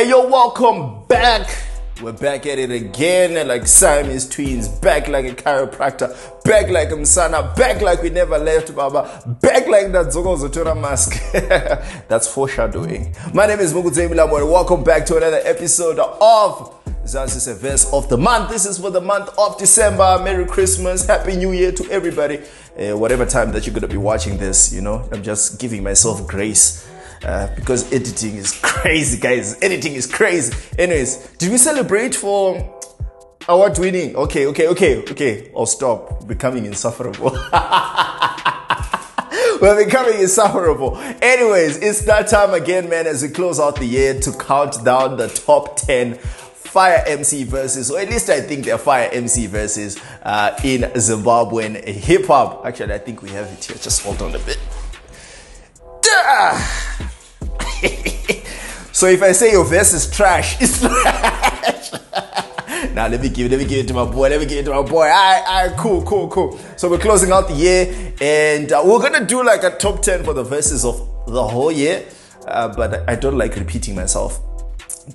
Hey yo, welcome back. We're back at it again, like Siamese twins, back like a chiropractor, back like a Msana, back like we never left, Baba, back like that Zogo Zotora mask. That's foreshadowing. My name is Mukudzei, Mlambo, and welcome back to another episode of Zazise Verse of the Month. This is for the month of December. Merry Christmas, Happy New Year to everybody. Whatever time that you're going to be watching this, you know, I'm just giving myself grace. Because editing is crazy, guys. Editing is crazy. Anyways, did we celebrate for award winning? Okay. I'll stop becoming insufferable. We're becoming insufferable. Anyways, it's that time again, man, as we close out the year to count down the top 10 Fire MC verses, or at least I think they're Fire MC verses in Zimbabwean hip hop. Actually, I think we have it here. Just hold on a bit. So if I say your verse is trash, it's trash. Now let me give it to my boy. Alright, cool. So we're closing out the year, and we're gonna do like a top 10 for the verses of the whole year. But I don't like repeating myself.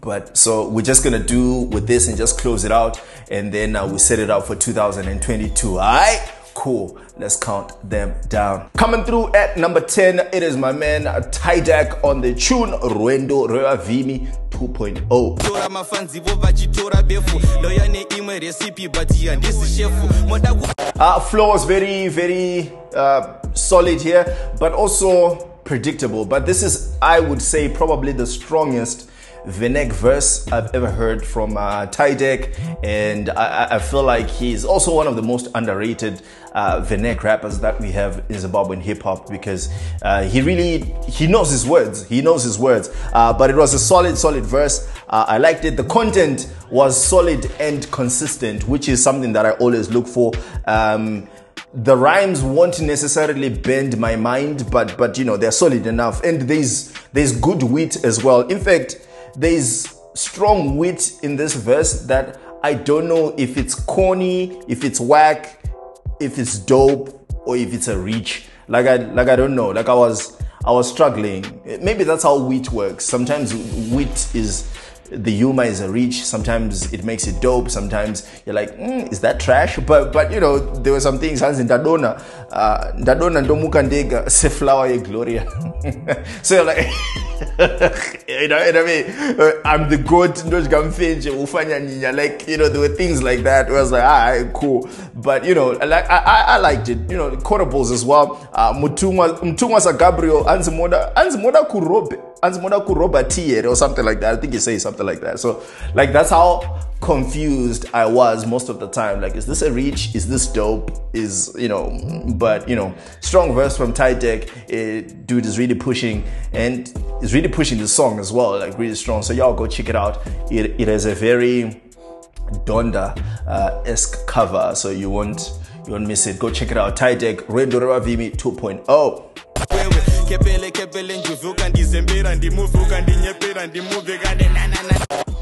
But so we're just gonna do with this and just close it out, and then we set it up for 2022. Alright. Cool, let's count them down. Coming through at number 10, it is my man Tydak on the tune Rwendo Reavimi 2.0. Flow was very solid here, but also predictable. But this is, I would say, probably the strongest Venek verse I've ever heard from Tydak, and I feel like he's also one of the most underrated Venek rappers that we have in Zimbabwean hip hop, because he knows his words. But it was a solid verse. I liked it. The content was solid and consistent, which is something that I always look for. The rhymes won't necessarily bend my mind, but you know, they're solid enough, and there's good wit as well. In fact, there's strong wit in this verse that I don't know if it's corny, if it's whack, if it's dope, or if it's a reach. Like I don't know. Like I was struggling. Maybe that's how wit works. Sometimes wit is, the humor is a reach. Sometimes it makes it dope. Sometimes you're like, is that trash? But you know, there were some things. Hans in Dadona Ndomukandega se flower ye Gloria. So you're like, you know what I mean? I'm the goat. Like, you know, there were things like that. Where I was like, alright, cool. But you know, like I liked it. You know, the quotables as well. Mutungwa sa Gabriel anzimoda kuroba tiere or something like that. I think he says something like that. So like, that's how confused I was most of the time. Like, is this a reach? Is this dope? Is, you know, but you know, strong verse from Tydak. Dude is really pushing, and is really pushing the song as well, like really strong. So y'all go check it out. It has a very Donda esque cover, so you won't miss it. Go check it out. Tydak Rwendo Reavimi 2.0.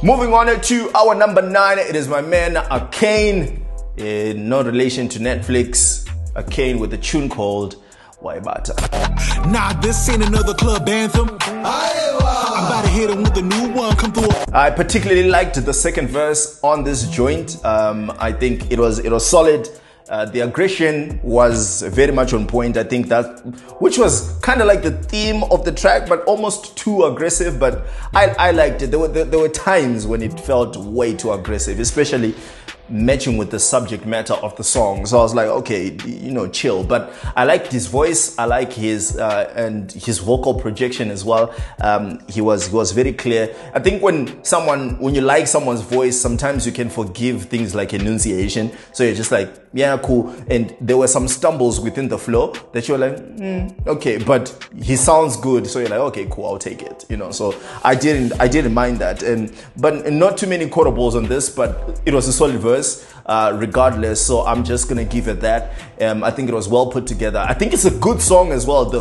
Moving on to our number 9, it is my man Akane, in no relation to Netflix. Akane with a tune called Waibata. Nah, this ain't another club anthem. I'm about to hit him with a new one. Come through. I particularly liked the second verse on this joint. I think it was solid. The aggression was very much on point. I think that, which was kind of like the theme of the track, but almost too aggressive. But I liked it. There were times when it felt way too aggressive, especially matching with the subject matter of the song. So I was like, okay, you know, chill. But I liked his voice. I like his and his vocal projection as well. He was very clear. I think when you like someone's voice, sometimes you can forgive things like enunciation. So you're just like, yeah, cool. And there were some stumbles within the flow that you're like, okay, but he sounds good. So you're like, okay, cool, I'll take it. You know, so I didn't mind that. But not too many quotables on this, but it was a solid verse. Regardless, so I'm just gonna give it that. I think it was well put together. I think it's a good song as well. The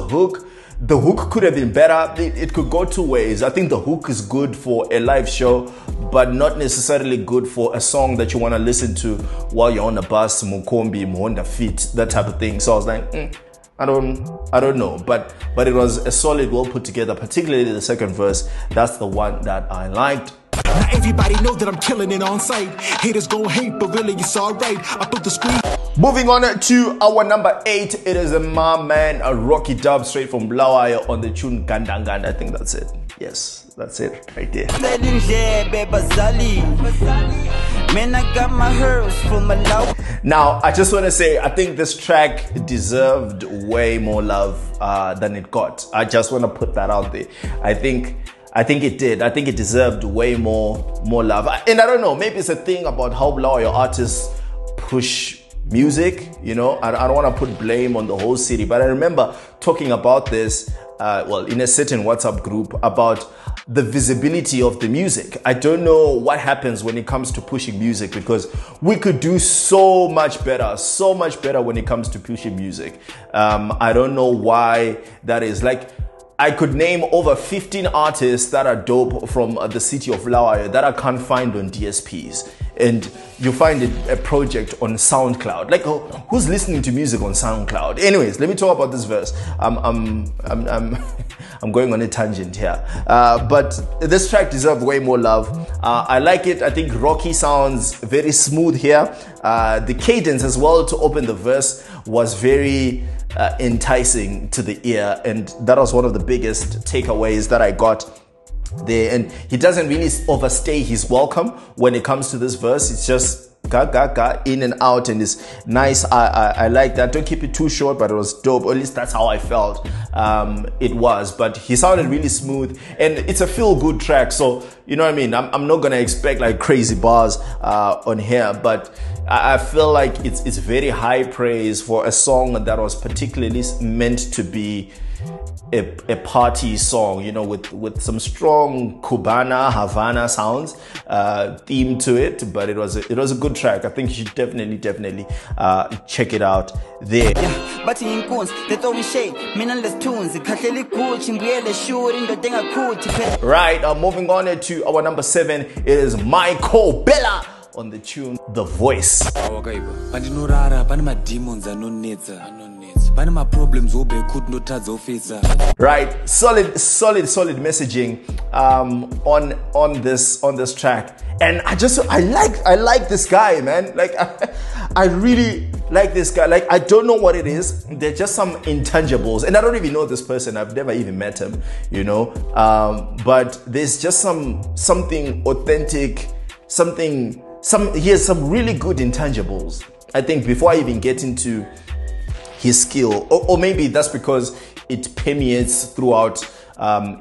hook could have been better. It could go two ways. I think the hook is good for a live show, but not necessarily good for a song that you want to listen to while you're on a bus, Mukombi, Muhonda Fit, that type of thing. So I was like, I don't know, but it was a solid, well put together, particularly the second verse. That's the one that I liked. Now everybody know that I'm killing it on sight. Haters gon' hate, but really it's alright. I put the screen. Moving on to our number 8, it is my man, a Rocky Dub, straight from Mlambo on the tune Gandanganda. I think that's it. Yes, that's it right there. Now, I just want to say, I think this track deserved way more love than it got. I just want to put that out there. I think it did. I think it deserved way more love. And I don't know, maybe it's a thing about how Mlambo artists push music, you know. I don't want to put blame on the whole city, but I remember talking about this in a certain WhatsApp group about the visibility of the music. I don't know what happens when it comes to pushing music, because we could do so much better when it comes to pushing music. I don't know why that is. Like, I could name over 15 artists that are dope from the city of Mlambo that I can't find on DSPs. And you find a project on SoundCloud. Like, who's listening to music on SoundCloud? Anyways, let me talk about this verse. I'm going on a tangent here. But this track deserved way more love. I like it. I think Rocky sounds very smooth here. The cadence as well to open the verse was very enticing to the ear, and that was one of the biggest takeaways that I got there. And he doesn't really overstay his welcome when it comes to this verse. It's just ga in and out, and it's nice. I like that. Don't keep it too short, but it was dope. Or at least that's how I felt it was. But he sounded really smooth, and it's a feel-good track. So, you know what I mean? I'm not gonna expect like crazy bars on here, but I feel like it's very high praise for a song that was particularly meant to be a party song, you know, with some strong Cubana, Havana sounds theme to it. But it was a good track. I think you should definitely check it out there. But in coons, they throw shade, meaningless tunes. Right, moving on to our number 7, it is Michael Bella on the tune The Voice. Right, solid messaging on this track, and I like this guy, man. Like, I really like this guy. Like, I don't know what it is. There's just some intangibles, and I don't even know this person. I've never even met him, you know. But there's just something authentic, he has some really good intangibles. I think before I even get into his skill, or maybe that's because it permeates throughout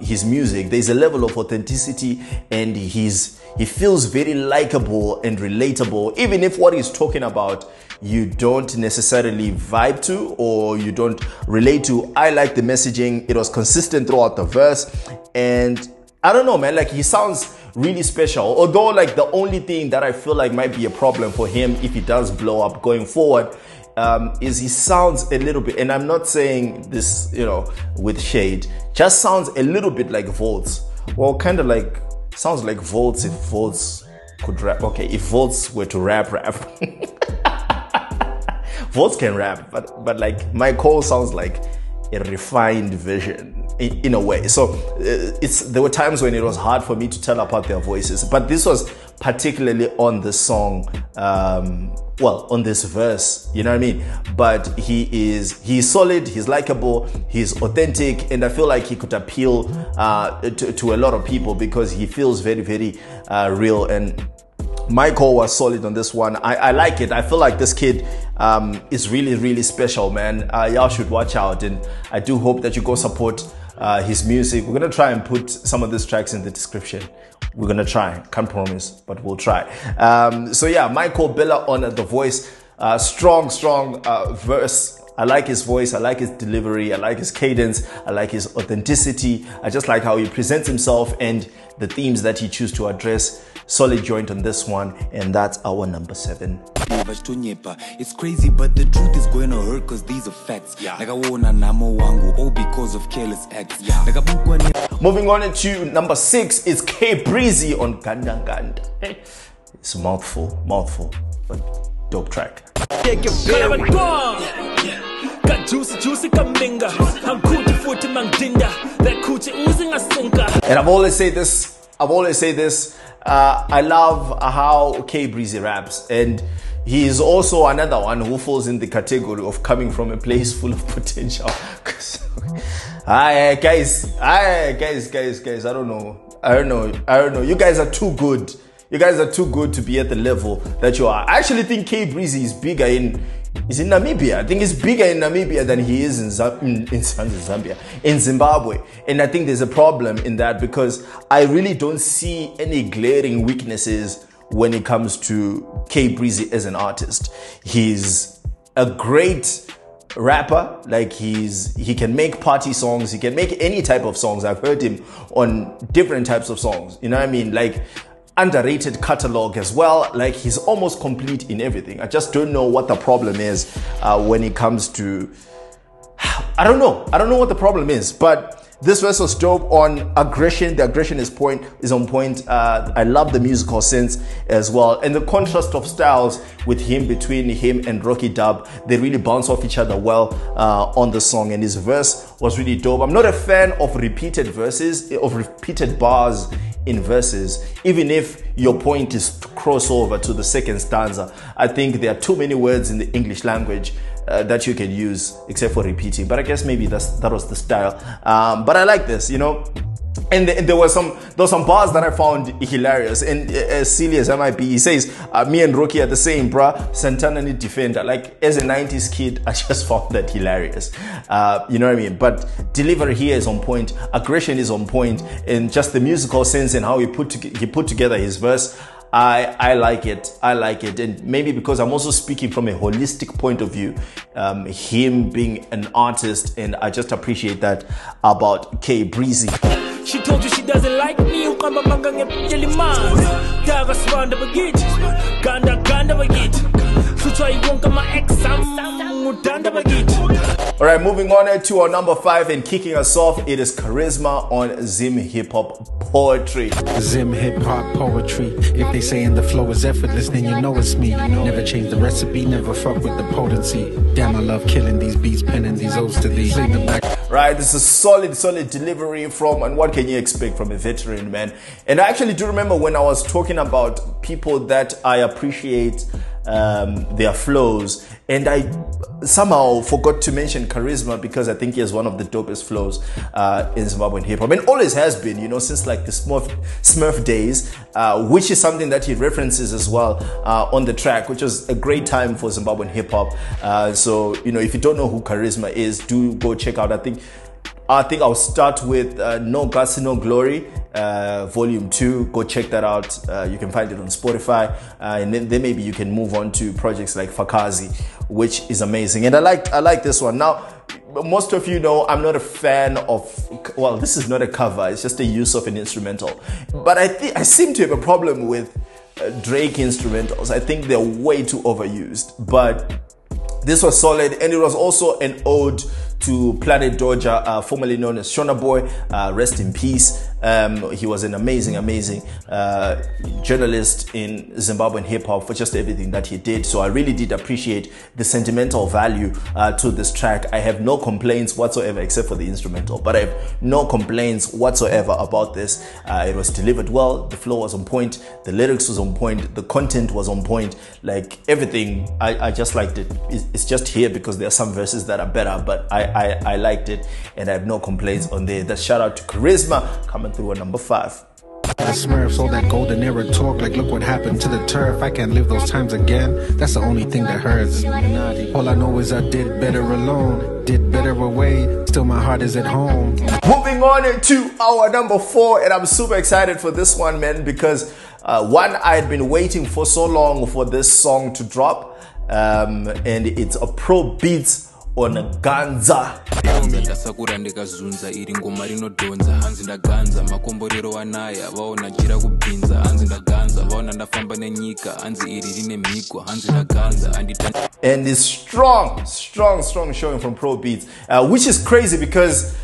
his music. There's a level of authenticity, and he feels very likable and relatable, even if what he's talking about you don't necessarily vibe to or you don't relate to. I like the messaging. It was consistent throughout the verse, and I don't know, man, like, he sounds really special. Although, like, the only thing that I feel like might be a problem for him if he does blow up going forward is he sounds a little bit, and I'm not saying this, you know, with shade, just sounds a little bit like Volts. Well, kind of like, sounds like Volts if Volts could rap. Okay, if Volts were to rap. Volts can rap, but like, Michael sounds like a refined version in a way. So there were times when it was hard for me to tell apart their voices, but this was particularly on the song, on this verse, you know what I mean? But he's solid, he's likable, he's authentic, and I feel like he could appeal to a lot of people because he feels very, very real. And Michael was solid on this one. I like it. I feel like this kid is really, really special, man. Y'all should watch out, and I do hope that you go support his music. We're gonna try and put some of these tracks in the description. We're gonna try. Can't promise, but we'll try. So yeah, Michael Bella on The Voice. Strong verse. I like his voice, I like his delivery, I like his cadence, I like his authenticity. I just like how he presents himself and the themes that he chooses to address. Solid joint on this one, and that's our number 7. It's crazy, but the truth is going to hurt because these are facts. Like I won a namo wangu, all because of careless acts. Moving on to number 6 is K Breezy on Gandanganda. It's a mouthful, but dope track. juicy kambinga. I'm cootie footy mangdinda. That cootie oozing a sinker. And I've always said this. I love how K Breezy raps, and he is also another one who falls in the category of coming from a place full of potential. Guys, I don't know. You guys are too good. You guys are too good to be at the level that you are. I actually think K Breezy is bigger in Namibia. I think he's bigger in Namibia than he is in Zimbabwe. And I think there's a problem in that, because I really don't see any glaring weaknesses when it comes to K Breezy as an artist. He's a great rapper. Like, he can make party songs, he can make any type of songs. I've heard him on different types of songs, you know what I mean? Like, underrated catalog as well. Like, he's almost complete in everything. I just don't know what the problem is when it comes to, I don't know what the problem is. But this verse was dope on aggression. The aggression is on point. I love the musical sense as well, and the contrast of styles between him and Rocky Dub. They really bounce off each other well on the song, and his verse was really dope. I'm not a fan of repeated bars in verses, even if your point is to cross over to the second stanza. I think there are too many words in the English language that you can use except for repeating, but I guess maybe that was the style. But I like this, you know. And there were some bars that I found hilarious. And as silly as I might be, he says, me and Rocky are the same, bruh. Santana need defender. Like, as a 90s kid, I just found that hilarious. You know what I mean? But delivery here is on point. Aggression is on point. And just the musical sense and how he put together his verse, I like it. And maybe because I'm also speaking from a holistic point of view, him being an artist, and I just appreciate that about K Breezy. She told you she doesn't like me. Ukamba mangange pjeli man. Daga swanda bagit. Ganda bagit. Fuchwa iwonka ma exam. Mudanda bagit. All right, moving on to our number 5 and kicking us off, it is Charisma on Zim Hip Hop Poetry. Zim Hip Hop Poetry. If they saying the flow is effortless, then you know it's me. Never change the recipe, never fuck with the potency. Damn, I love killing these beats, penning these odes to these. Right, this is solid delivery from, and what can you expect from a veteran, man? And I actually do remember when I was talking about people that I appreciate their flows, and I somehow forgot to mention Charisma, because I think he has one of the dopest flows in Zimbabwean hip hop, and always has been, you know, since like the Smurf days, which is something that he references as well on the track, which was a great time for Zimbabwean hip hop. So, you know, if you don't know who Charisma is, do go check out. I think I'll start with No Guts, No Glory, Volume 2. Go check that out. You can find it on Spotify. And then maybe you can move on to projects like Fakazi, which is amazing. And I like this one. Now, most of you know I'm not a fan of, well, this is not a cover. It's just a use of an instrumental. But I seem to have a problem with Drake instrumentals. I think they're way too overused. But this was solid, and it was also an ode to Planet Doja, formerly known as Shona Boy. Rest in peace. He was an amazing journalist in Zimbabwean hip hop for just everything that he did. So I really did appreciate the sentimental value to this track. I have no complaints whatsoever except for the instrumental, but I have no complaints whatsoever about this. It was delivered well. The flow was on point. The lyrics was on point. The content was on point. Like everything, I just liked it. It's just here because there are some verses that are better, but I liked it, and I have no complaints on there. That shout out to Charisma coming through at number 5. The Smurfs, all that golden era talk, like look what happened to the turf. I can't live those times again. That's the only thing that hurts. All I know is I did better alone, did better away. Still my heart is at home. Moving on to our number 4, and I'm super excited for this one, man, because one, I had been waiting for so long for this song to drop, and it's a Pro Beats on a Ganza. ndasakura ndikazunza iri ngoma rinodhonza hanzi ndaganza makomborero wanaya vaona jira kubinza hanzi ndaganza vaona ndafamba nenyika hanzi iri rine mhikwa hanzi ndaganza and it's strong showing from Pro Beats, which is crazy because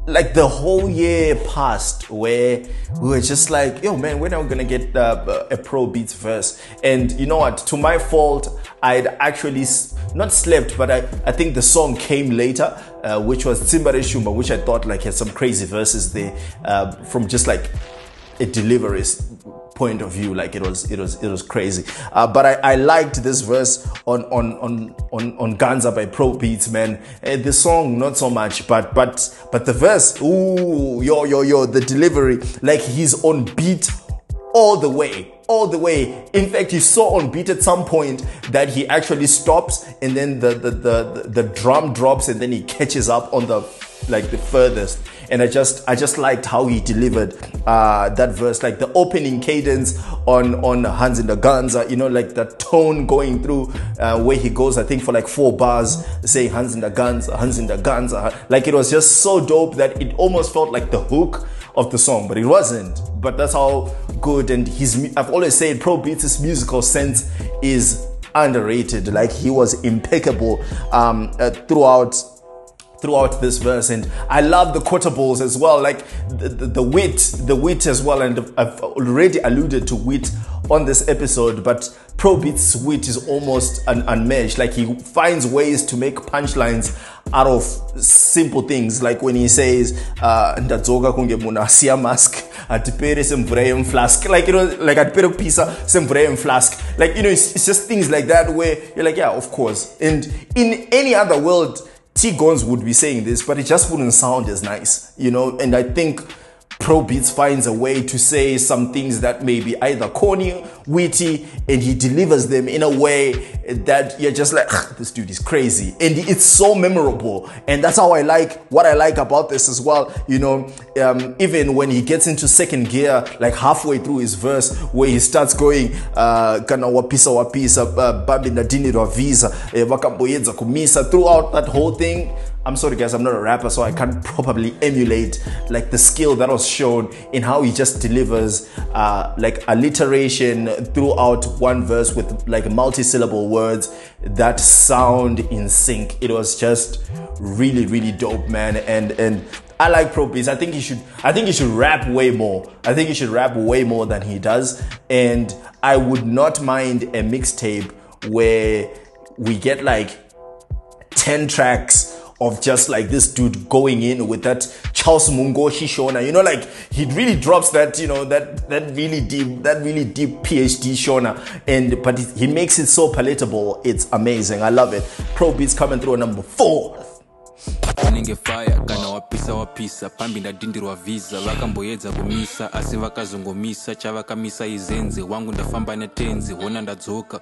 like the whole year passed where we were just like, yo man, when are we gonna get a Pro Beats verse? And you know what, to my fault, I'd actually not slept, but I think the song came later, which was Tsimbare Shumba, which I thought like had some crazy verses there, from just like a delivery's point of view. Like it was crazy. But I liked this verse on Ganza by Pro Beats, man. The song not so much, but the verse, ooh, yo, the delivery, like he's on beat all the way. In fact, you saw on beat at some point that he actually stops and then the drum drops and then he catches up on the furthest. And I just liked how he delivered that verse, like the opening cadence on Hands in the Ganza, you know, like the tone going through where he goes, I think for like 4 bars, saying Hands in the Ganza, Hands in the Ganza. Like it was just so dope that it almost felt like the hook of the song, but it wasn't. But that's how good. And I've always said Pro Beats' musical sense is underrated. Like he was impeccable throughout this verse, and I love the quotables as well, like the wit as well. And I've already alluded to wit on this episode, but Pro Beats' wit is almost unmatched. Like he finds ways to make punchlines out of simple things, like when he says ndadzoka kunge munhu asiya mask atipere semvura yemflask, like, you know, like atipere kupisa semvura yemflask, like, you know, it's just things like that where you're like, yeah, of course. And in any other world, T-Gonz would be saying this, but it just wouldn't sound as nice, you know. And I think Pro Beats finds a way to say some things that may be either corny, witty, and he delivers them in a way that you're just like, this dude is crazy. And it's so memorable. And that's how what I like about this as well, you know. Even when he gets into second gear, like halfway through his verse, where he starts going kana wapisa babi nadini visa vakamboyedza kumisa, throughout that whole thing. I'm sorry guys, I'm not a rapper, so I can't probably emulate like the skill that was shown in how he just delivers like alliteration throughout one verse with like multi-syllable words that sound in sync. It was just really, really dope, man. And I like Pro Beats. I think he should rap way more. I think he should rap way more than he does. And I would not mind a mixtape where we get like 10 tracks of just like this dude going in with that Charles Mungoshi Shona, you know, like he really drops that, you know, that really deep PhD Shona, but he makes it so palatable. It's amazing. I love it. Pro Beats coming through at number 4. Wanenge fire kana wapisa pambi ndadindirwa visa vakamboyedza kumisa asi vakazongomisa chavakamisa izenze wangu ndafamba netenzi hona ndadzoka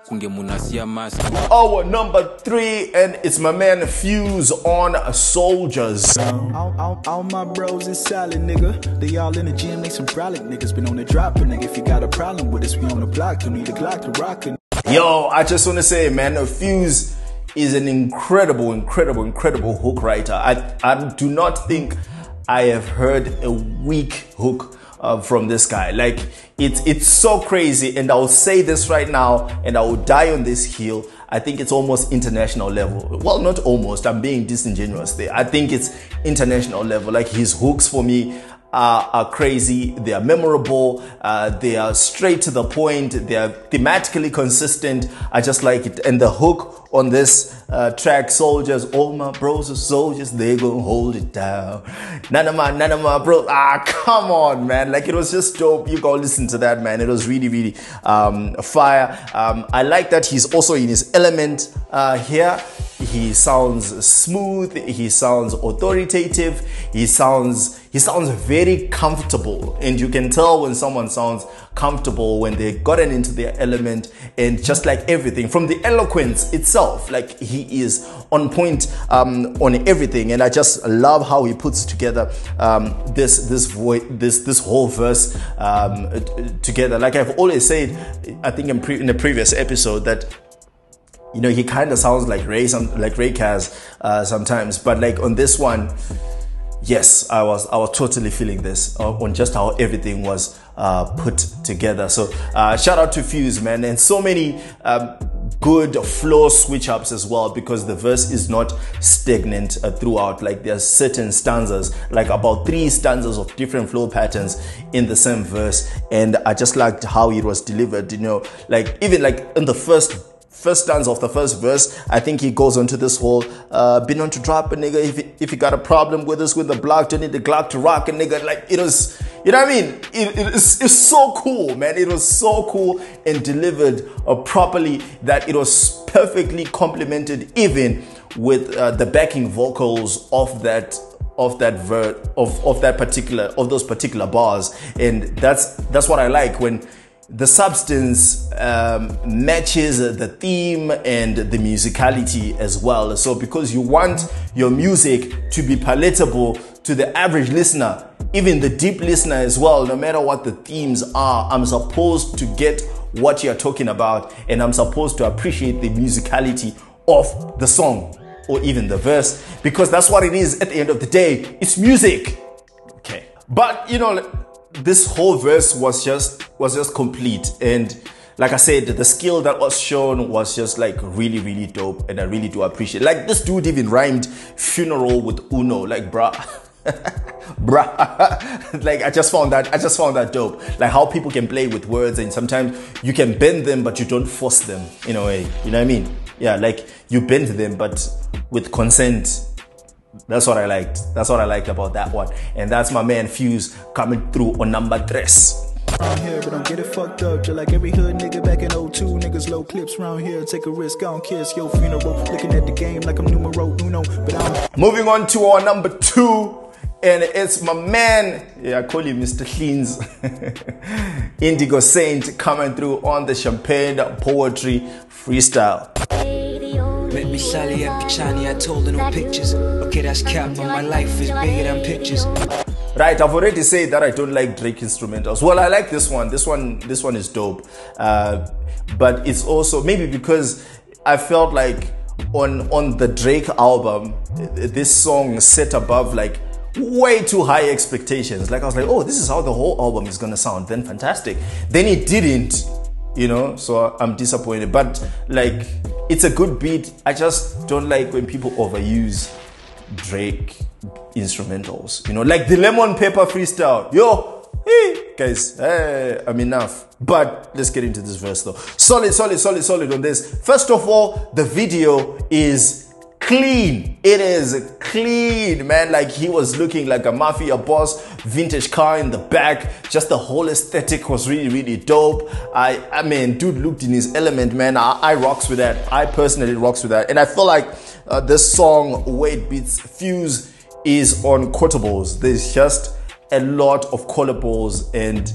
kunge munhu asiya mask. Our number 3, and it's my man Fuse on Soldiers. All my bros is solid, nigga. They all in the gym, they some brolic niggas. Been on the drop, nigga. If you got a problem with us, we on the block. You need a Glock to rock it. Yo, I just want to say, man, Fuse is an incredible hook writer. I do not think I have heard a weak hook from this guy. Like it's so crazy, and I'll say this right now, and I will die on this hill. I think it's almost international level. Well, not almost. I'm being disingenuous there. I think it's international level. Like his hooks for me are crazy. They are memorable. They are straight to the point. They are thematically consistent. I just like it. And the hook on this track, Soldiers, all my bros are soldiers, they gon' hold it down. None of my bros. Come on, man. Like it was just dope. You go listen to that, man. It was really fire. I like that he's also in his element here. He sounds smooth. He sounds authoritative. He sounds very comfortable, and you can tell when someone sounds comfortable when they gotten into their element. And just like everything from the eloquence itself, like he is on point on everything. And I just love how he puts together this whole verse together. Like I've always said, I think in a previous episode, that you know he kind of sounds like Ray Kaz sometimes, but like on this one, yes, I was totally feeling this on just how everything was put together. So shout out to Fuse, man. And so many good flow switch ups as well, because the verse is not stagnant throughout. Like there's certain stanzas, like about 3 stanzas of different flow patterns in the same verse, and I just liked how it was delivered. You know, like even like in the first first stanza of the first verse, I think he goes on to this whole, been on to drop a nigga, if you got a problem with us with the block, don't need the Glock to rock a nigga. Like, it was, you know what I mean? It's so cool, man. It was so cool and delivered properly that it was perfectly complemented, even with the backing vocals of those particular bars. And that's what I like, when the substance matches the theme and the musicality as well. So because you want your music to be palatable to the average listener, even the deep listener as well, no matter what the themes are, I'm supposed to get what you're talking about, and I'm supposed to appreciate the musicality of the song or even the verse, because that's what it is at the end of the day. It's music. Okay. But you know, this whole verse was just complete, and like I said, the skill that was shown was just like really, really dope, and I really do appreciate it. Like, this dude even rhymed funeral with Uno, like bruh. Bruh. Like, I just found that dope. Like, how people can play with words, and sometimes you can bend them but you don't force them in a way, you know what I mean? Yeah, like, you bend them but with consent. That's what I liked. That's what I liked about that one. And that's my man Fuse coming through on number 3. Around here, but don't get it fucked up. Just like every hood nigga back in 02. Niggas low clips round here. Take a risk, I don't kiss your funeral. Looking at the game like I'm numero uno. But I'm moving on to our number 2. And it's my man, I call him Mr. Cleans, Indigo Saint, coming through on the Champagne Poetry Freestyle. Met me Sally at Pichani, I told her no pictures. Okay, that's cap, but my life is bigger than pictures. Right, I've already said that I don't like Drake instrumentals. Well, I like this one. This one is dope. But it's also maybe because I felt like on the Drake album, this song set above like way too high expectations. Like, I was like, oh, this is how the whole album is gonna sound. Then fantastic. Then it didn't, you know, so I'm disappointed. But like, it's a good beat. I just don't like when people overuse Drake instrumentals, you know, like the Lemon Pepper freestyle. Yo, hey guys, hey, I'm enough. But let's get into this verse though. Solid on this. First of all, the video is clean. It is clean, man. Like, he was looking like a mafia boss, vintage car in the back. Just the whole aesthetic was really, really dope. I mean, dude looked in his element, man. I rocks with that. I personally rocks with that. And I feel like this song, Wait Beats Fuse, is on quotables. There's just a lot of quotables, and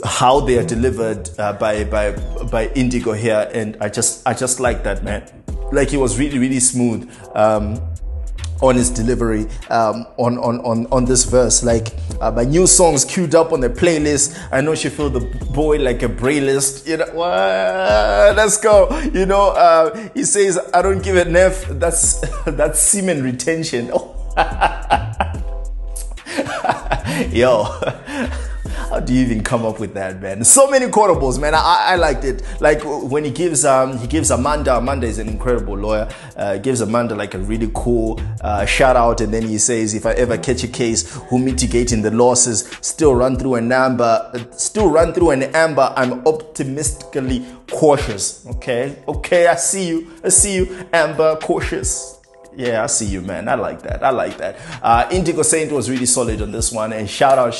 how they are delivered by Indigo here, and I just like that, man. Like, he was really, really smooth on his delivery on this verse. Like, my new songs queued up on the playlist. I know she feel the boy like a brainlist. You know, let's go. You know, he says, I don't give a F. That's semen retention. Oh. Yo. How do you even come up with that, man? So many quotables, man. I liked it. Like, when he gives Amanda is an incredible lawyer, gives Amanda like a really cool shout out, and then he says, if I ever catch a case who mitigating the losses, still run through an amber, I'm optimistically cautious. Okay, I see you, Amber, cautious. Yeah, I see you, man. I like that. Indigo Saint was really solid on this one, and shout out.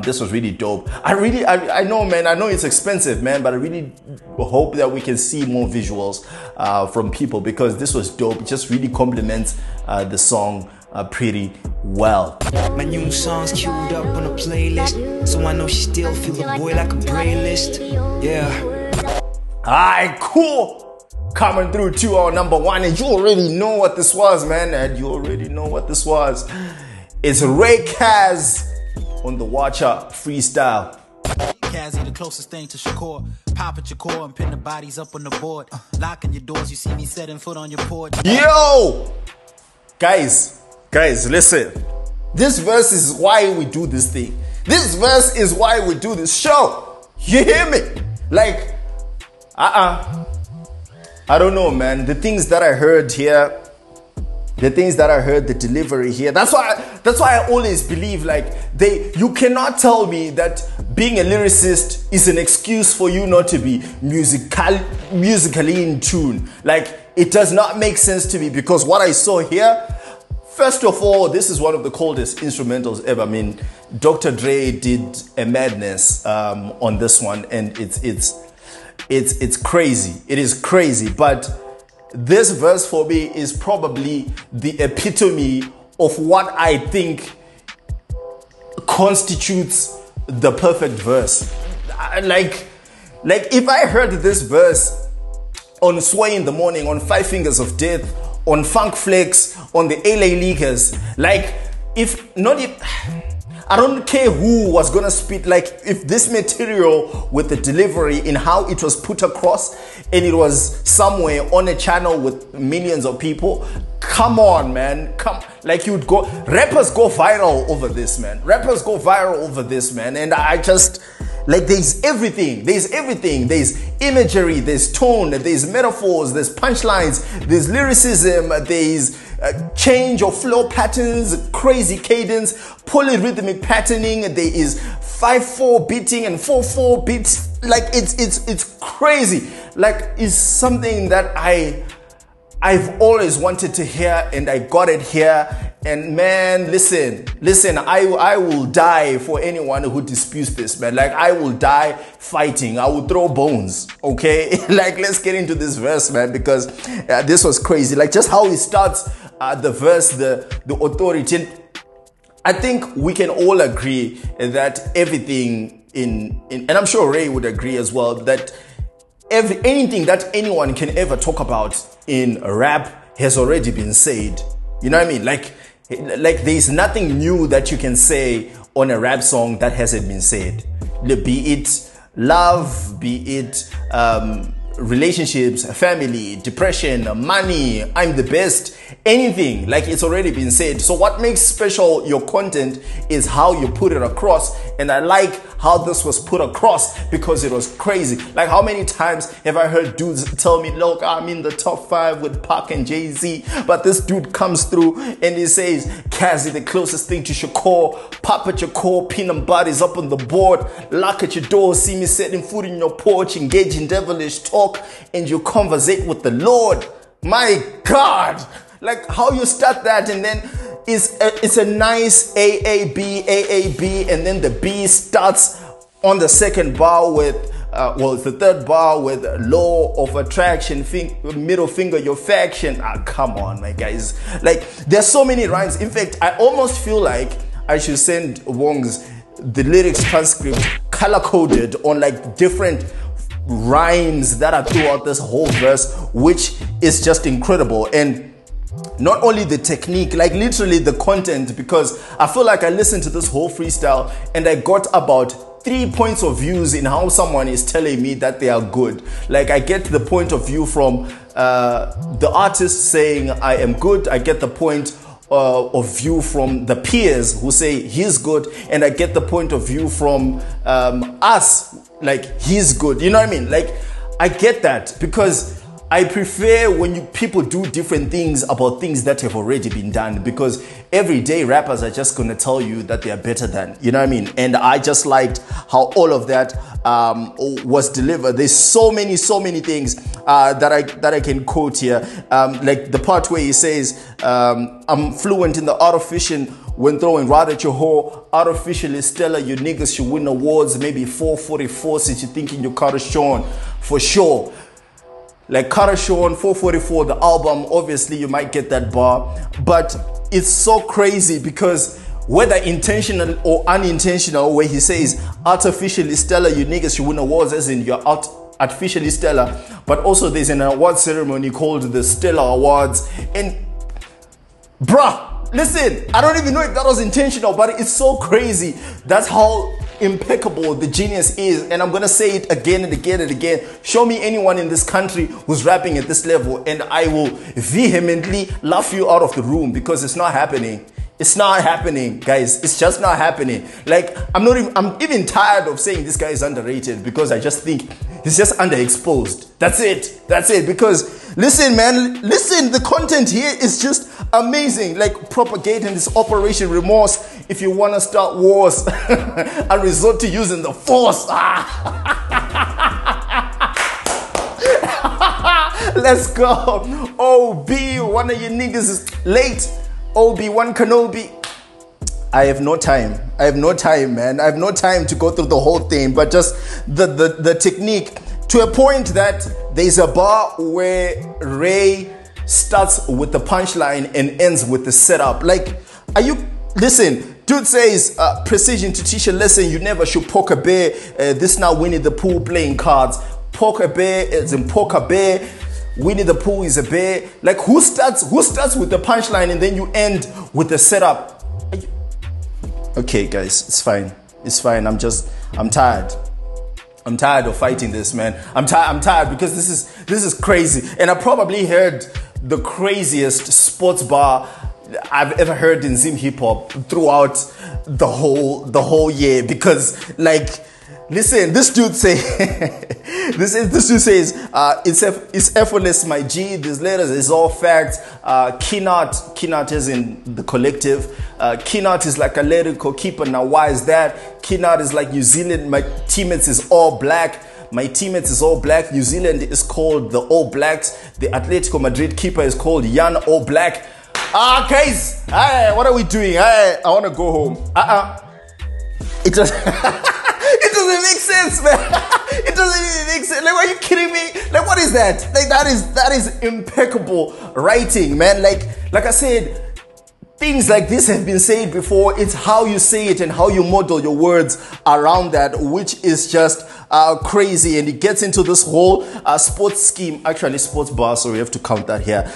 This was really dope. I know, man. I know it's expensive, man, but I really hope that we can see more visuals from people, because this was dope. It just really complements the song pretty well. My new song's queued up on a playlist, so I know she still feel the boy like a brainlist. Yeah. Alright, cool. Coming through to our number 1, and you already know what this was, man. It's Ray Kaz on the Watcher Freestyle. Kazzy, the closest thing to Shakur. Pop at your core and pin the bodies up on the board. Locking your doors, you see me setting foot on your porch. Yo! Guys, listen. This verse is why we do this thing. This verse is why we do this show. You hear me? Like, I don't know, man. The things that I heard here, the delivery here. That's why I always believe, like, you cannot tell me that being a lyricist is an excuse for you not to be musically in tune. Like, it does not make sense to me, because what I saw here, first of all, this is one of the coldest instrumentals ever. I mean, Dr. Dre did a madness on this one, and it's crazy. It is crazy. But this verse for me is probably the epitome of what I think constitutes the perfect verse. Like if I heard this verse on Sway in the Morning, on 5 Fingers of Death, on Funk Flex, on the LA Leakers, like, I don't care who was gonna spit, like, if this material with the delivery in how it was put across, and it was somewhere on a channel with millions of people, come on, man, like, you'd go, rappers go viral over this, man. Rappers go viral over this, man. And I just, like, there's everything. There's imagery, there's tone, there's metaphors, there's punchlines, there's lyricism, there's change of flow patterns, crazy cadence, polyrhythmic patterning. There is 5/4 beating and 4/4 beats. Like, it's crazy. Like, it's something that I've always wanted to hear, and I got it here. And man, listen, I will die for anyone who disputes this, man. Like, I will die fighting. I will throw bones, okay? Like, let's get into this verse, man, because this was crazy. Like, just how it starts, the verse, the authority. I think we can all agree that everything and I'm sure Ray would agree as well, that anything that anyone can ever talk about in rap has already been said. You know what I mean? Like there's nothing new that you can say on a rap song that hasn't been said. Be it love, be it relationships, family, depression, money, I'm the best, anything, like, it's already been said. So what makes special your content is how you put it across. And I like how this was put across, because it was crazy. Like, how many times have I heard dudes tell me, look, I'm in the top 5 with Pac and Jay-Z, but this dude comes through and he says, Kazi, the closest thing to Shakur, pop at your core, pin them bodies up on the board, lock at your door, see me setting food in your porch, engage in devilish talk, and you conversate with the Lord. My God, like, how you start that, and then it's a nice AAB, and then the B starts on the second bar with it's the third bar with law of attraction, middle finger your faction. Come on, my guys. Like, there's so many rhymes. In fact, I almost feel like I should send Wong's the lyrics transcript color coded on, like, different rhymes that are throughout this whole verse, which is just incredible. And not only the technique, like, literally the content, because I feel like I listened to this whole freestyle and I got about 3 points of views in how someone is telling me that they are good. Like, I get the point of view from the artist saying I am good. I get the point of view from the peers who say he's good, and I get the point of view from us, like, he's good. You know what I mean? Like, I get that, because I prefer when people do different things about things that have already been done, because everyday rappers are just going to tell you that they are better than, you know what I mean? And I just liked how all of that was delivered. There's so many things that I can quote here. Like the part where he says, I'm fluent in the art of fishing when throwing right at your whore. Artificially stellar, you niggas should win awards, maybe 444 since you're thinking you're Carter Sean, for sure. Like Carter Sean, 444, the album, obviously you might get that bar. But it's so crazy, because whether intentional or unintentional, where he says artificially stellar, you niggas should win awards, as in you're artificially stellar, but also there's an award ceremony called the Stellar Awards. And bruh, listen, I don't even know if that was intentional, but it's so crazy. That's how impeccable the genius is. And I'm gonna say it again and again and again. Show me anyone in this country who's rapping at this level, and I will vehemently laugh you out of the room, because it's not happening. It's not happening, guys. It's just not happening. Like, I'm even tired of saying this guy is underrated, because I just think he's just underexposed. That's it. Because listen, man, the content here is just amazing. Like, propagating this Operation Remorse. if you want to start wars, I resort to using the force. Let's go. OB, one of you niggas is late. Obi-Wan Kenobi. I have no time. I have no time, man. I have no time to go through the whole thing, but just the technique, to a point that there's a bar where Ray starts with the punchline and ends with the setup. Like, listen, dude says, precision to teach a lesson, you never should poke a bear. This now Winnie the Pooh playing cards. Poke a bear is in poke a bear. Winnie the Pooh is a bear. Like, who starts with the punchline and then you end with the setup? Okay, guys, it's fine. It's fine. I'm tired. I'm tired of fighting this, man. I'm tired because this is crazy. And I probably heard the craziest sports bar I've ever heard in Zim Hip Hop throughout the whole year. Because, like, listen, this dude says it's effortless, my G. These letters is all facts. Kinat is in the collective. Kinat is like a lyrical keeper. Now, why is that? Kinat is like New Zealand. My teammates is all black. My teammates is all black. New Zealand is called the All Blacks. The Atletico Madrid keeper is called Jan All Black. Guys, what are we doing? I want to go home. It doesn't make sense, man. It doesn't even make sense. Like, are you kidding me? Like, what is that? Like, that is impeccable writing, man. Like I said, things like this have been said before. It's how you say it and how you model your words around that, which is just crazy. And it gets into this whole sports scheme, actually sports bar, so we have to count that here,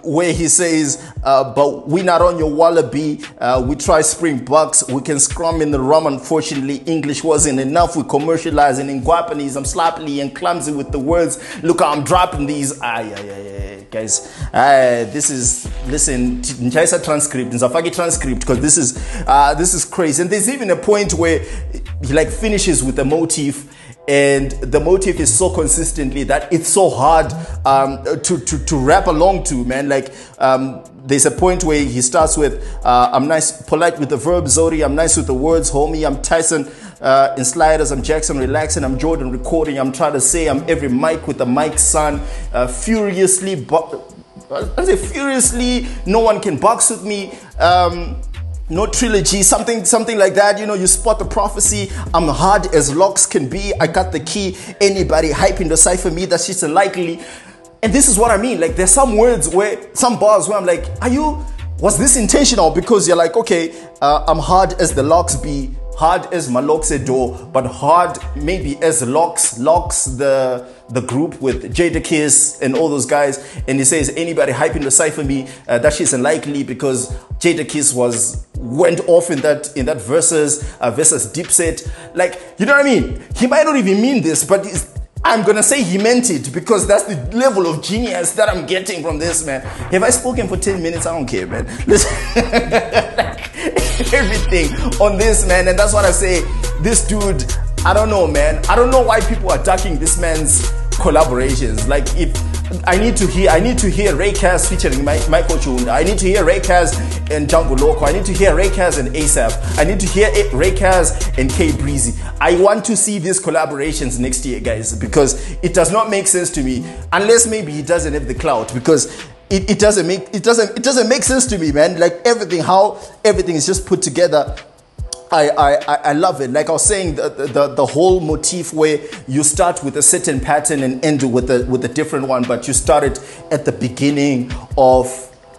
where he says, but we not on your wallaby, we try Springboks, we can scrum in the rum. Unfortunately, English wasn't enough. We commercializing in Guapanese. I'm sloppy and clumsy with the words. Look how I'm dropping these. Guys, this is, listen, njaisa transcript, nzafaki transcript, because this is crazy. And there's even a point where he like finishes with a motif, and the motif is so consistently that it's so hard to rap along to, man. Like, there's a point where he starts with, I'm nice, polite with the verb, Zodi, I'm nice with the words, homie, I'm Tyson in sliders, I'm Jackson relaxing, I'm Jordan recording, I'm trying to say I'm every mic with the mic, son, furiously, no one can box with me, no trilogy, something like that. You know, you spot the prophecy. I'm hard as locks can be. I got the key. Anybody hyping the cipher me, that's just unlikely. And this is what I mean. Like, there's some words some bars where I'm like, was this intentional? Because you're like, okay, I'm hard as the locks be, hard as my locks a door, but hard maybe as locks the group with Jada Kiss and all those guys. And he says, anybody hyping the cipher me, that shit's unlikely, because Jada Kiss went off in that versus Dipset. Like, you know what I mean? He might not even mean this, but I'm gonna say he meant it, because that's the level of genius that I'm getting from this, man. Have I spoken for 10 minutes? I don't care, man. Listen, everything on this, man. And that's what I say. This dude, I don't know, man. I don't know why people are ducking this man's collaborations. Like, if I need to hear Raycaz featuring Michael Chunda. I need to hear Raycaz and Django Loco. I need to hear Raycaz and ASAP. I need to hear Raycaz and K Breezy. I want to see these collaborations next year, guys, because it does not make sense to me, unless maybe he doesn't have the clout, because it doesn't make sense to me, man. Like, how everything is just put together. I love it. Like I was saying, the whole motif where you start with a certain pattern and end with a different one, but you started at the beginning of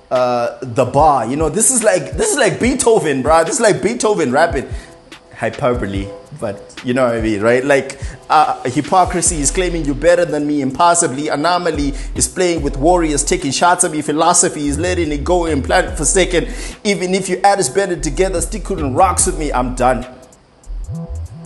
the bar. You know, this is like Beethoven, bro. This is like Beethoven rapping. Hyperbole, but you know what I mean, right? Like, hypocrisy is claiming you're better than me, impossibly. Anomaly is playing with warriors, taking shots at me. Philosophy is letting it go and plan it for second. Even if you add us better together, still couldn't rocks with me. I'm done.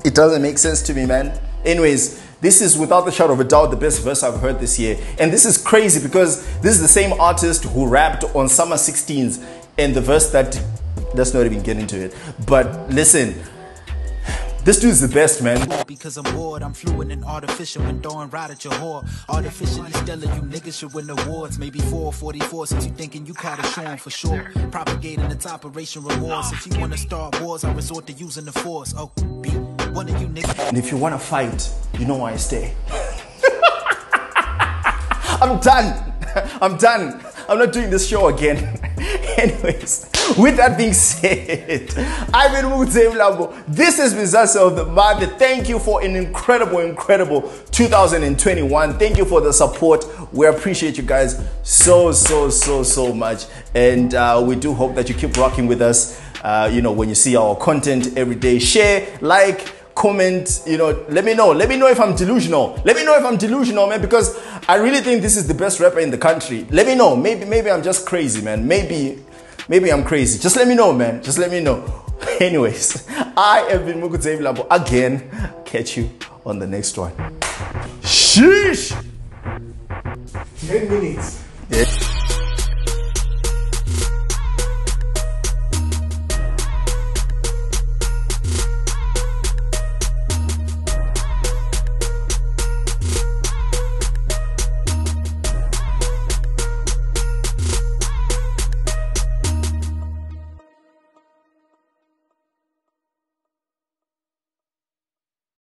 It doesn't make sense to me, man. Anyways, this is without a shadow of a doubt the best verse I've heard this year. And this is crazy because this is the same artist who rapped on Summer 16s, and the verse let's not even get into it. But listen, This dude's the best, man. Because I'm bored, I'm fluent and artificial and throwing right at your whore. Artificially stellar, you niggas should win awards. Maybe 444 since you thinking you caught a show for sure. Propagating its operation rewards. If you wanna start wars, I resort to using the force. Oh, be one of you niggas. And if you wanna fight, you know why I stay. I'm done. I'm done. I'm not doing this show again. Anyways, with that being said, I've been Mukudzei Mlambo. This has been Zazise of the Month. Thank you for an incredible 2021. Thank you for the support. We appreciate you guys so much. And we do hope that you keep rocking with us. When you see our content every day, share, like, comment, let me know if I'm delusional. Let me know if I'm delusional, man, because I really think this is the best rapper in the country. Let me know. Maybe I'm just crazy, man. Maybe I'm crazy. Just let me know, man. Just let me know. Anyways, I have been Mukudzei Mlambo again. Catch you on the next one. Sheesh. 10 minutes. Yeah.